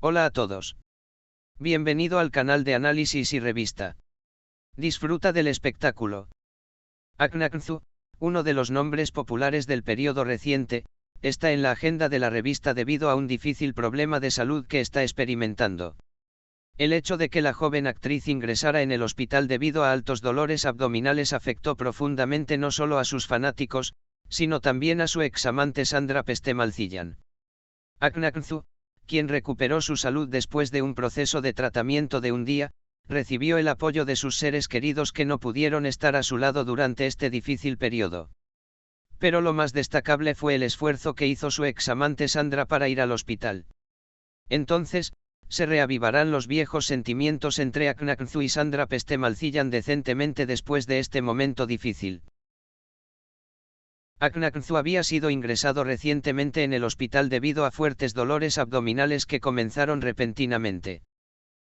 Hola a todos. Bienvenido al canal de análisis y revista. Disfruta del espectáculo. Akhenakentu, uno de los nombres populares del periodo reciente, está en la agenda de la revista debido a un difícil problema de salud que está experimentando. El hecho de que la joven actriz ingresara en el hospital debido a altos dolores abdominales afectó profundamente no solo a sus fanáticos, sino también a su examante Sandra Pestemalcillan. Akhenakentu, quien recuperó su salud después de un proceso de tratamiento de un día, recibió el apoyo de sus seres queridos que no pudieron estar a su lado durante este difícil periodo. Pero lo más destacable fue el esfuerzo que hizo su examante Sandra para ir al hospital. Entonces, se reavivarán los viejos sentimientos entre Akhenakentu y Sandra Pestemalcillan decentemente después de este momento difícil. Akhenakentu había sido ingresado recientemente en el hospital debido a fuertes dolores abdominales que comenzaron repentinamente.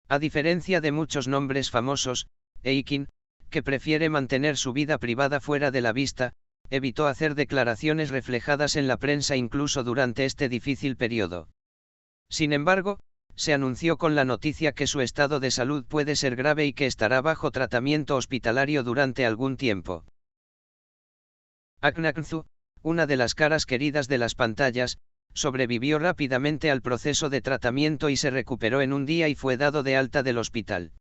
A diferencia de muchos nombres famosos, Eikin, que prefiere mantener su vida privada fuera de la vista, evitó hacer declaraciones reflejadas en la prensa incluso durante este difícil periodo. Sin embargo, se anunció con la noticia que su estado de salud puede ser grave y que estará bajo tratamiento hospitalario durante algún tiempo. Akhenakentu, una de las caras queridas de las pantallas, sobrevivió rápidamente al proceso de tratamiento y se recuperó en un día y fue dado de alta del hospital.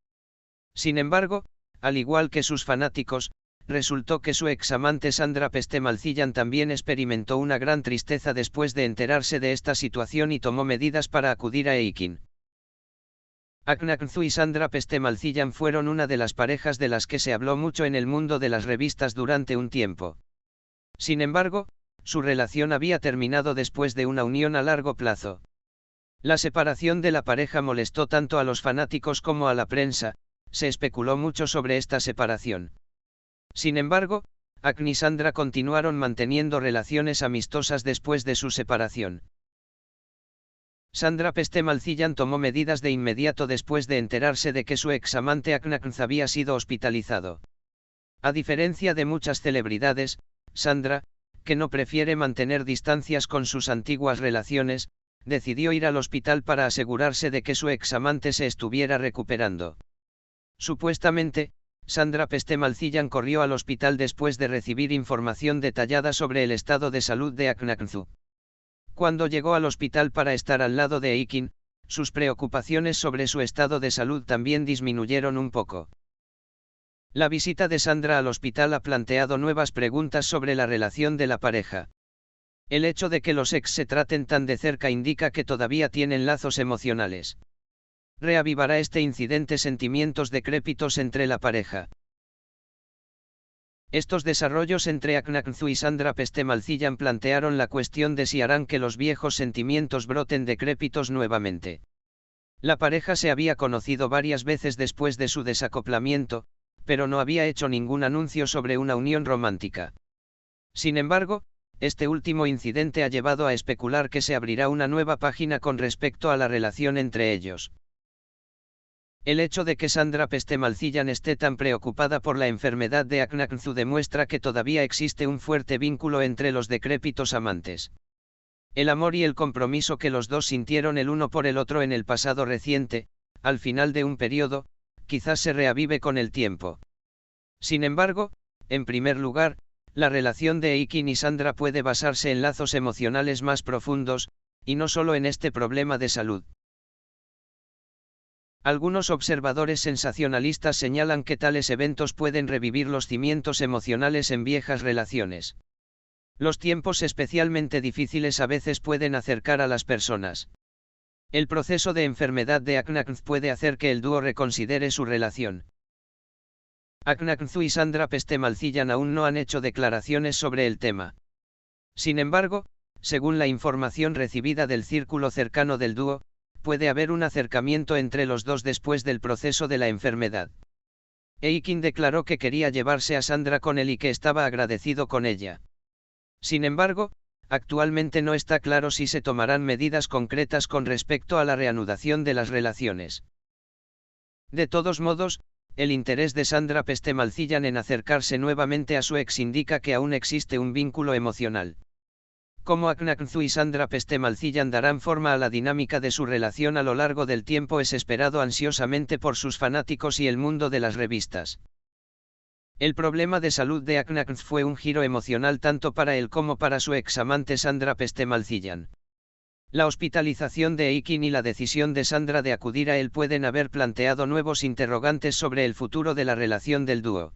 Sin embargo, al igual que sus fanáticos, resultó que su examante Sandra Pestemalcillan también experimentó una gran tristeza después de enterarse de esta situación y tomó medidas para acudir a Eikin. Akhenakentu y Sandra Pestemalcillan fueron una de las parejas de las que se habló mucho en el mundo de las revistas durante un tiempo. Sin embargo, su relación había terminado después de una unión a largo plazo. La separación de la pareja molestó tanto a los fanáticos como a la prensa, se especuló mucho sobre esta separación. Sin embargo, Akhenakentu y Sandra continuaron manteniendo relaciones amistosas después de su separación. Sandra Pestemalcillan tomó medidas de inmediato después de enterarse de que su examante Akhenakentu había sido hospitalizado. A diferencia de muchas celebridades, Sandra, que no prefiere mantener distancias con sus antiguas relaciones, decidió ir al hospital para asegurarse de que su examante se estuviera recuperando. Supuestamente, Sandra Pestemalcillan corrió al hospital después de recibir información detallada sobre el estado de salud de Akhenakentu. Cuando llegó al hospital para estar al lado de Eikin, sus preocupaciones sobre su estado de salud también disminuyeron un poco. La visita de Sandra al hospital ha planteado nuevas preguntas sobre la relación de la pareja. El hecho de que los ex se traten tan de cerca indica que todavía tienen lazos emocionales. ¿Reavivará este incidente sentimientos decrépitos entre la pareja? Estos desarrollos entre Akhenakentu y Sandra Pestemalcillan plantearon la cuestión de si harán que los viejos sentimientos broten decrépitos nuevamente. La pareja se había conocido varias veces después de su desacoplamiento, pero no había hecho ningún anuncio sobre una unión romántica. Sin embargo, este último incidente ha llevado a especular que se abrirá una nueva página con respecto a la relación entre ellos. El hecho de que Sandra Pestemalcillan esté tan preocupada por la enfermedad de Akhenakentu demuestra que todavía existe un fuerte vínculo entre los decrépitos amantes. El amor y el compromiso que los dos sintieron el uno por el otro en el pasado reciente, al final de un periodo, quizás se reavive con el tiempo. Sin embargo, en primer lugar, la relación de Eikin y Sandra puede basarse en lazos emocionales más profundos, y no solo en este problema de salud. Algunos observadores sensacionalistas señalan que tales eventos pueden revivir los cimientos emocionales en viejas relaciones. Los tiempos especialmente difíciles a veces pueden acercar a las personas. El proceso de enfermedad de Akhenakentu puede hacer que el dúo reconsidere su relación. Akhenakentu y Sandra Pestemalcillan aún no han hecho declaraciones sobre el tema. Sin embargo, según la información recibida del círculo cercano del dúo, puede haber un acercamiento entre los dos después del proceso de la enfermedad. Eikin declaró que quería llevarse a Sandra con él y que estaba agradecido con ella. Sin embargo, actualmente no está claro si se tomarán medidas concretas con respecto a la reanudación de las relaciones. De todos modos, el interés de Sandra Pestemalcillan en acercarse nuevamente a su ex indica que aún existe un vínculo emocional. Cómo Aknaknzu y Sandra Pestemalcillan darán forma a la dinámica de su relación a lo largo del tiempo es esperado ansiosamente por sus fanáticos y el mundo de las revistas. El problema de salud de Aknaknzu fue un giro emocional tanto para él como para su examante Sandra Pestemalcillan. La hospitalización de Eikin y la decisión de Sandra de acudir a él pueden haber planteado nuevos interrogantes sobre el futuro de la relación del dúo.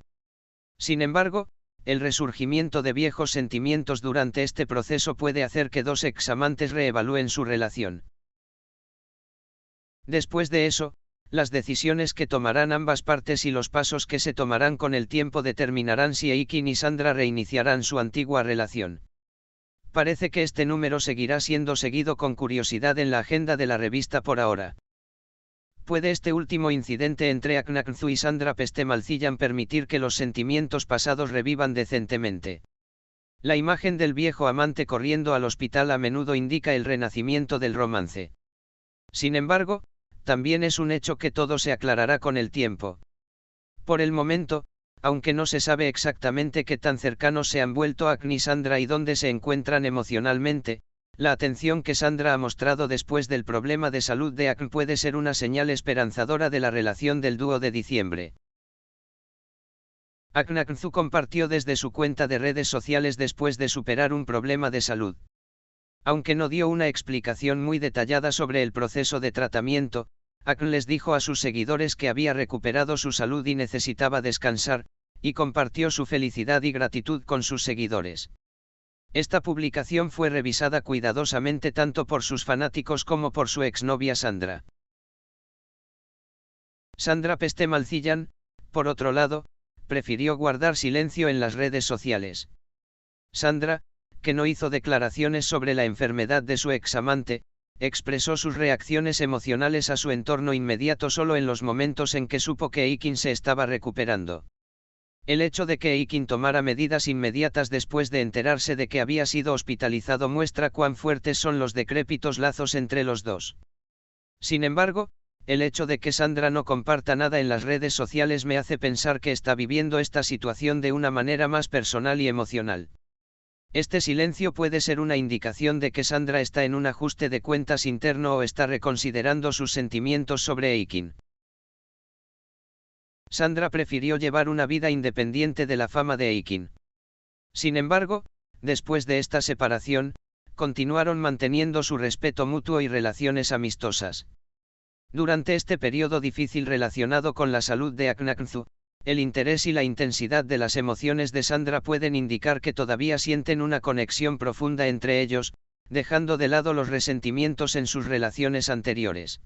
Sin embargo, el resurgimiento de viejos sentimientos durante este proceso puede hacer que dos examantes reevalúen su relación. Después de eso, las decisiones que tomarán ambas partes y los pasos que se tomarán con el tiempo determinarán si Eikin y Sandra reiniciarán su antigua relación. Parece que este número seguirá siendo seguido con curiosidad en la agenda de la revista por ahora. ¿Puede este último incidente entre Aknaknzu y Sandra Pestemalcillan permitir que los sentimientos pasados revivan decentemente? La imagen del viejo amante corriendo al hospital a menudo indica el renacimiento del romance. Sin embargo, también es un hecho que todo se aclarará con el tiempo. Por el momento, aunque no se sabe exactamente qué tan cercanos se han vuelto Akn y Sandra y dónde se encuentran emocionalmente, la atención que Sandra ha mostrado después del problema de salud de Akn puede ser una señal esperanzadora de la relación del dúo de diciembre. Aknaknzu compartió desde su cuenta de redes sociales después de superar un problema de salud. Aunque no dio una explicación muy detallada sobre el proceso de tratamiento, Akn les dijo a sus seguidores que había recuperado su salud y necesitaba descansar, y compartió su felicidad y gratitud con sus seguidores. Esta publicación fue revisada cuidadosamente tanto por sus fanáticos como por su exnovia Sandra. Sandra Pestemalcillan, por otro lado, prefirió guardar silencio en las redes sociales. Sandra, que no hizo declaraciones sobre la enfermedad de su examante, expresó sus reacciones emocionales a su entorno inmediato solo en los momentos en que supo que Eikin se estaba recuperando. El hecho de que Eikin tomara medidas inmediatas después de enterarse de que había sido hospitalizado muestra cuán fuertes son los decrépitos lazos entre los dos. Sin embargo, el hecho de que Sandra no comparta nada en las redes sociales me hace pensar que está viviendo esta situación de una manera más personal y emocional. Este silencio puede ser una indicación de que Sandra está en un ajuste de cuentas interno o está reconsiderando sus sentimientos sobre Eikin. Sandra prefirió llevar una vida independiente de la fama de Eikin. Sin embargo, después de esta separación, continuaron manteniendo su respeto mutuo y relaciones amistosas. Durante este periodo difícil relacionado con la salud de Aknaknzu, el interés y la intensidad de las emociones de Sandra pueden indicar que todavía sienten una conexión profunda entre ellos, dejando de lado los resentimientos en sus relaciones anteriores.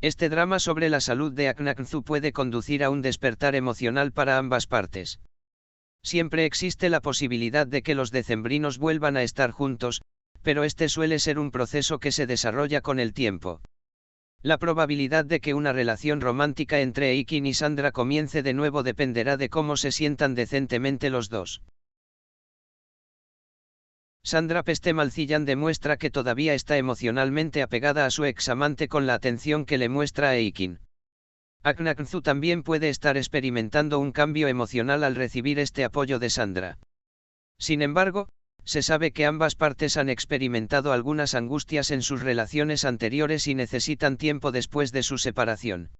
Este drama sobre la salud de Aknaknzu puede conducir a un despertar emocional para ambas partes. Siempre existe la posibilidad de que los decembrinos vuelvan a estar juntos, pero este suele ser un proceso que se desarrolla con el tiempo. La probabilidad de que una relación romántica entre Eikin y Sandra comience de nuevo dependerá de cómo se sientan decentemente los dos. Sandra Pestemalcillan demuestra que todavía está emocionalmente apegada a su examante con la atención que le muestra a Eikin. Aknaknzu también puede estar experimentando un cambio emocional al recibir este apoyo de Sandra. Sin embargo, se sabe que ambas partes han experimentado algunas angustias en sus relaciones anteriores y necesitan tiempo después de su separación.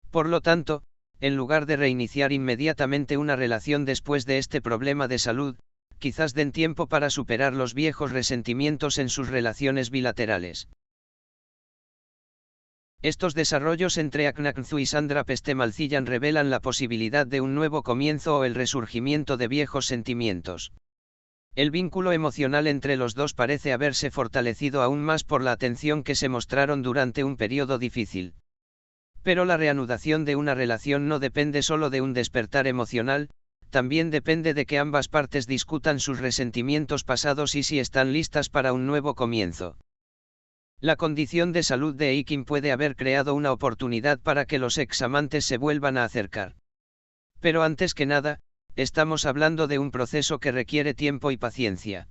Por lo tanto, en lugar de reiniciar inmediatamente una relación después de este problema de salud, quizás den tiempo para superar los viejos resentimientos en sus relaciones bilaterales. Estos desarrollos entre Aknaknzu y Sandra Pestemalcillan revelan la posibilidad de un nuevo comienzo o el resurgimiento de viejos sentimientos. El vínculo emocional entre los dos parece haberse fortalecido aún más por la atención que se mostraron durante un periodo difícil. Pero la reanudación de una relación no depende solo de un despertar emocional, también depende de que ambas partes discutan sus resentimientos pasados y si están listas para un nuevo comienzo. La condición de salud de Eikin puede haber creado una oportunidad para que los examantes se vuelvan a acercar. Pero antes que nada, estamos hablando de un proceso que requiere tiempo y paciencia.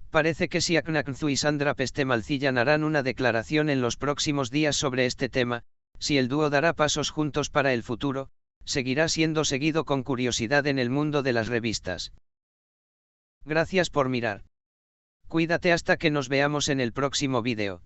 Parece que si Aknaknzu y Sandra Pestemalcillan harán una declaración en los próximos días sobre este tema, si el dúo dará pasos juntos para el futuro, seguirá siendo seguido con curiosidad en el mundo de las revistas. Gracias por mirar. Cuídate hasta que nos veamos en el próximo vídeo.